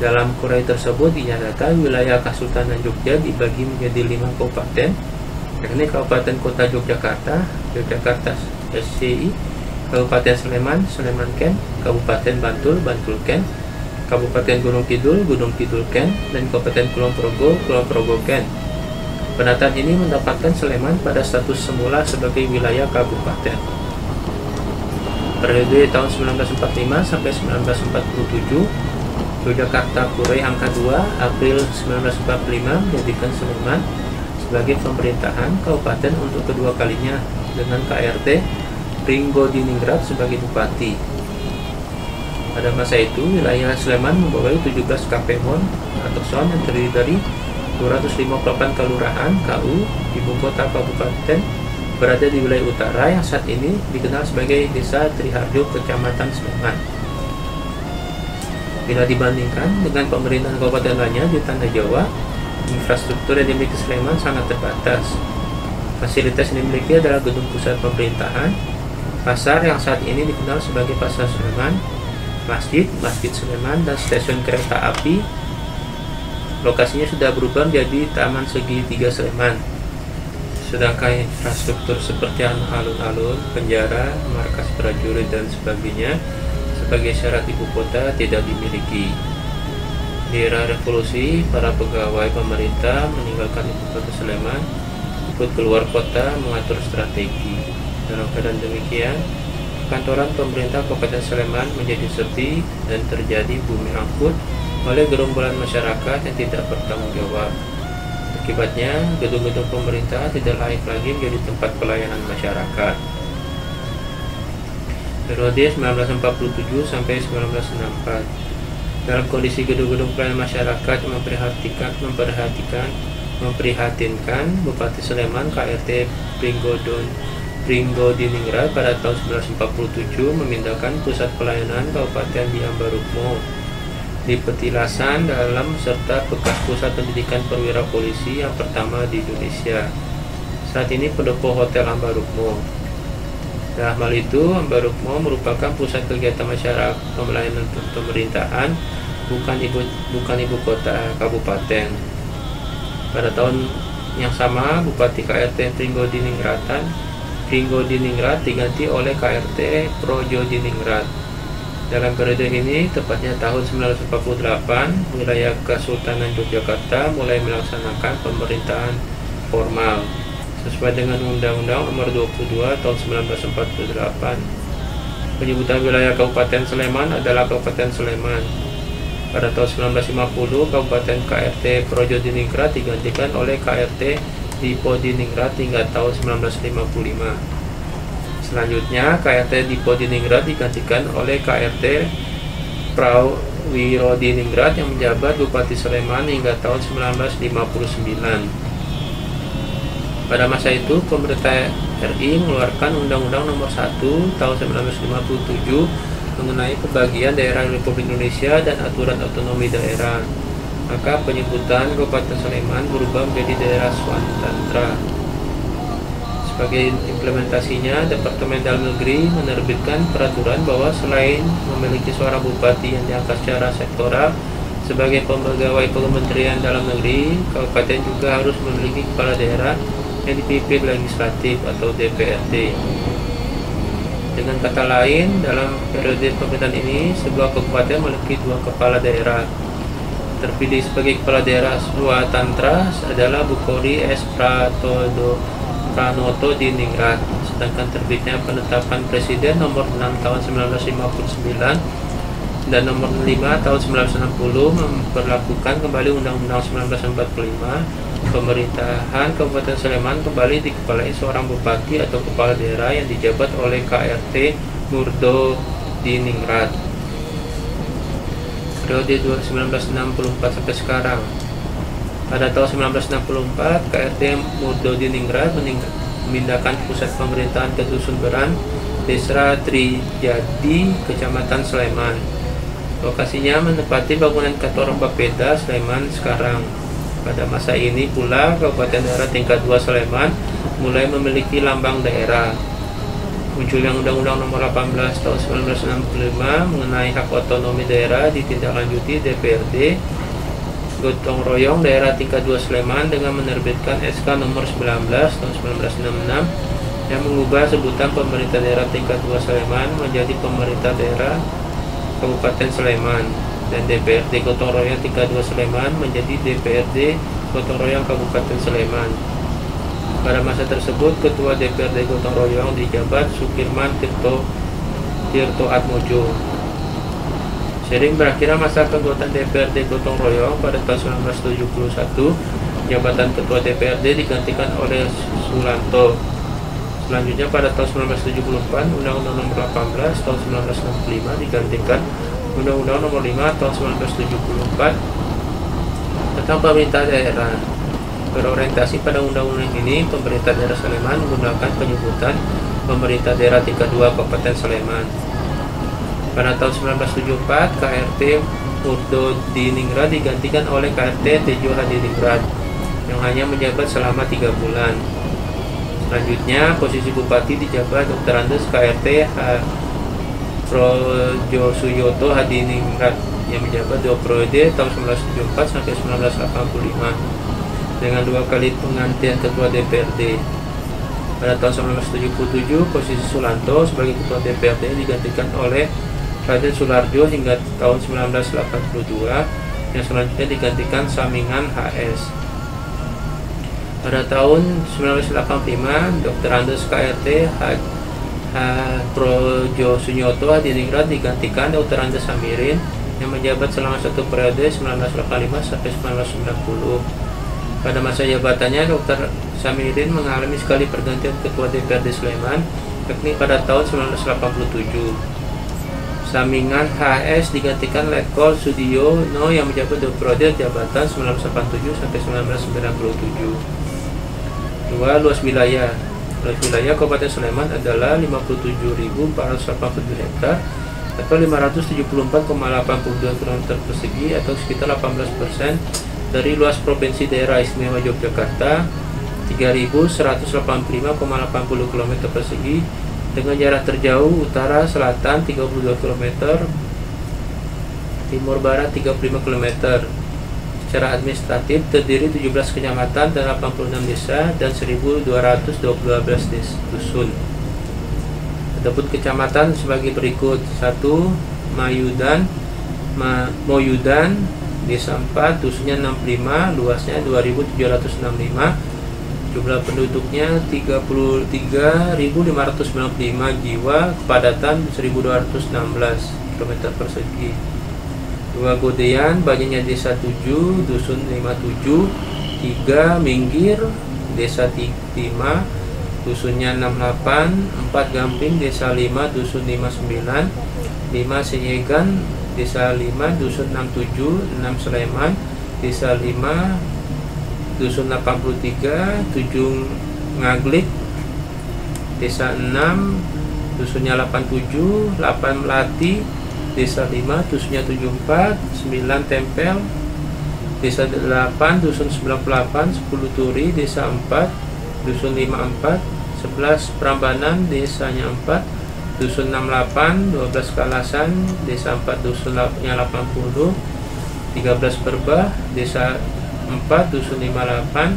Dalam Kurai tersebut dinyatakan wilayah Kesultanan Jogja dibagi menjadi 5 kabupaten, yakni Kabupaten Kota Yogyakarta, Yogyakarta SCI, Kabupaten Sleman, Sleman Ken, Kabupaten Bantul, Bantul Ken, Kabupaten Gunung Kidul, Gunung Kidul Ken, dan Kabupaten Kulon Progo, Kulon Progo Ken. Penataan ini mendapatkan Sleman pada status semula sebagai wilayah kabupaten. Periode tahun 1945 sampai 1947, Yogyakarta Kurai angka 2 April 1945 menjadikan Sleman sebagai pemerintahan kabupaten untuk kedua kalinya dengan KRT Pringgodiningrat sebagai bupati. Pada masa itu, wilayah Sleman membawahi 17 Kapemon atau SON yang terdiri dari 258 kelurahan KU. Ibu kota kabupaten berada di wilayah utara yang saat ini dikenal sebagai Desa Triharjo, Kecamatan Sleman. Bila dibandingkan dengan pemerintahan kabupaten lainnya di Tanah Jawa, infrastruktur yang dimiliki Sleman sangat terbatas. Fasilitas yang dimiliki adalah gedung pusat pemerintahan, pasar yang saat ini dikenal sebagai Pasar Sleman, masjid, Masjid Sleman, dan stasiun kereta api. Lokasinya sudah berubah menjadi Taman Segitiga Sleman. Sedangkan infrastruktur seperti alun-alun, penjara, markas prajurit, dan sebagainya sebagai syarat ibu kota tidak dimiliki. Di era revolusi, para pegawai pemerintah meninggalkan ibu kota Sleman, ikut keluar kota mengatur strategi. Dalam keadaan demikian, kantoran pemerintah Kabupaten Sleman menjadi sepi dan terjadi bumi angkut oleh gerombolan masyarakat yang tidak bertanggung jawab. Akibatnya, gedung-gedung pemerintah tidak layak lagi menjadi tempat pelayanan masyarakat. Periode 1947 sampai 1964. Dalam kondisi gedung-gedung pelayanan masyarakat yang memprihatinkan, Bupati Sleman KRT Pringgodiningrat pada tahun 1947 memindahkan pusat pelayanan kabupaten di Ambarukmo, di Petilasan dalam serta bekas pusat pendidikan perwira polisi yang pertama di Indonesia. Saat ini pendopo Hotel Ambarukmo. Dalam hal itu, Ambarukmo merupakan pusat kegiatan masyarakat pelayanan pemerintahan, bukan ibu kota kabupaten. Pada tahun yang sama, Bupati KRT Pringgodiningrat diganti oleh KRT Projodiningrat. Dalam periode ini, tepatnya tahun 1948, wilayah Kesultanan Yogyakarta mulai melaksanakan pemerintahan formal sesuai dengan Undang-Undang Nomor 22 Tahun 1948. Penyebutan wilayah Kabupaten Sleman adalah Kabupaten Sleman. Pada tahun 1950, Kabupaten KRT Projodiningrat digantikan oleh KRT Dipodiningrat hingga tahun 1955. Selanjutnya, KRT Dipodiningrat digantikan oleh KRT Prawirodiningrat yang menjabat Bupati Sleman hingga tahun 1959. Pada masa itu, pemerintah RI mengeluarkan Undang-Undang Nomor 1 Tahun 1957 mengenai pembagian daerah Republik Indonesia dan aturan otonomi daerah. Maka penyebutan Kabupaten Sleman berubah menjadi daerah Swatantra. Sebagai implementasinya, Departemen Dalam Negeri menerbitkan peraturan bahwa selain memiliki seorang bupati yang diangkat secara sektoral sebagai pegawai Kementerian Dalam Negeri, kabupaten juga harus memiliki kepala daerah yang dipimpin legislatif atau DPRD. Dengan kata lain, dalam periode pemerintahan ini, sebuah kabupaten memiliki 2 kepala daerah. Terpilih sebagai kepala daerah Swatantra adalah Bukori S. Pranoto Diningrat, sedangkan terbitnya penetapan Presiden Nomor 6 Tahun 1959 dan Nomor 5 Tahun 1960 memperlakukan kembali Undang-Undang 1945. Pemerintahan Kabupaten Sleman kembali dikepalai seorang bupati atau kepala daerah yang dijabat oleh KRT Murdodiningrat. Periode 1964 sampai sekarang. Pada tahun 1964, KRT Murdodiningrat memindahkan pusat pemerintahan ke Dusun Beran, Desa Trijadi, Kecamatan Sleman. Lokasinya menempati bangunan kantor Bapeda Sleman sekarang. Pada masa ini pula, Kabupaten Daerah tingkat 2 Sleman mulai memiliki lambang daerah. Munculnya Undang-Undang Nomor 18 Tahun 1965 mengenai hak otonomi daerah ditindaklanjuti DPRD gotong royong daerah tingkat 2 Sleman dengan menerbitkan SK Nomor 19 Tahun 1966 yang mengubah sebutan pemerintah daerah tingkat 2 Sleman menjadi pemerintah daerah Kabupaten Sleman, dan DPRD gotong royong tingkat 2 Sleman menjadi DPRD gotong royong Kabupaten Sleman. Pada masa tersebut, Ketua DPRD gotong royong dijabat Sukirman Tirto Atmojo. Seiring berakhirnya masa keanggotaan DPRD gotong royong pada tahun 1971, jabatan Ketua DPRD digantikan oleh Sulanto. Selanjutnya pada tahun 1974, Undang-Undang Nomor 18 Tahun 1965 digantikan Undang-Undang Nomor 5 Tahun 1974 tentang pemerintah daerah. Berorientasi pada undang-undang ini, pemerintah daerah Sleman menggunakan penyebutan pemerintah daerah tingkat 2 Kabupaten Sleman. Pada tahun 1974, KRT Urdo Diningrat digantikan oleh KRT Tejo Hadiningrat yang hanya menjabat selama 3 bulan. Selanjutnya, posisi Bupati dijabat Dr. Andes KRT Projosuyoto Hadiningrat yang menjabat 2 periode tahun 1974 sampai 1985 dengan 2 kali penggantian Ketua DPRD. Pada tahun 1977, posisi Sulanto sebagai Ketua DPRD digantikan oleh Raden Sularjo hingga tahun 1982, yang selanjutnya digantikan Samingan HS. Pada tahun 1985, Dr. Andes KRT Projosuyoto Hadiningrat digantikan Dr. Andes Samirin yang menjabat selama 1 periode 1985 sampai 1990. Pada masa jabatannya, Dr. Samirin mengalami sekali pergantian Ketua DPRD Sleman, yakni pada tahun 1987. Samingan HS digantikan Letkol Sudiono yang menjabat 2 periode jabatan 1987 sampai 1997. 2. Luas wilayah. Luas wilayah Kabupaten Sleman adalah 57.487 hektar atau 574,82 km persegi atau sekitar 18% dari luas Provinsi Daerah Istimewa Yogyakarta, 3.185,80 km persegi dengan jarak terjauh utara selatan 32 km, timur barat 35 km. Secara administratif terdiri 17 kecamatan dan 86 desa dan 1.212 dusun. Adapun kecamatan sebagai berikut: 1. Moyudan, Desa 4, dusunnya 65, luasnya 2.765, jumlah penduduknya 33.595 jiwa, kepadatan 1.216 km persegi. 2. Godean, banyaknya Desa 7, dusun 57. 3. Minggir, Desa 5, dusunnya 68. 4. Gamping, Desa 5, dusun 59. 5. Senyegan, Desa 5, dusun 67. 6. Sleman, Desa 5, dusun 83. 7. Ngaglik, Desa 6, dusunnya 87. 8. Melati, Desa 5, dusunnya 74. 9. Tempel, Desa 8, dusun 98. 10. Turi, Desa 4, dusun 54. 11. Prambanan, desanya 4, dusun 68. 12. Kalasan, Desa 4, dusunnya 80. 13. Perbah, Desa 4, dusun 58.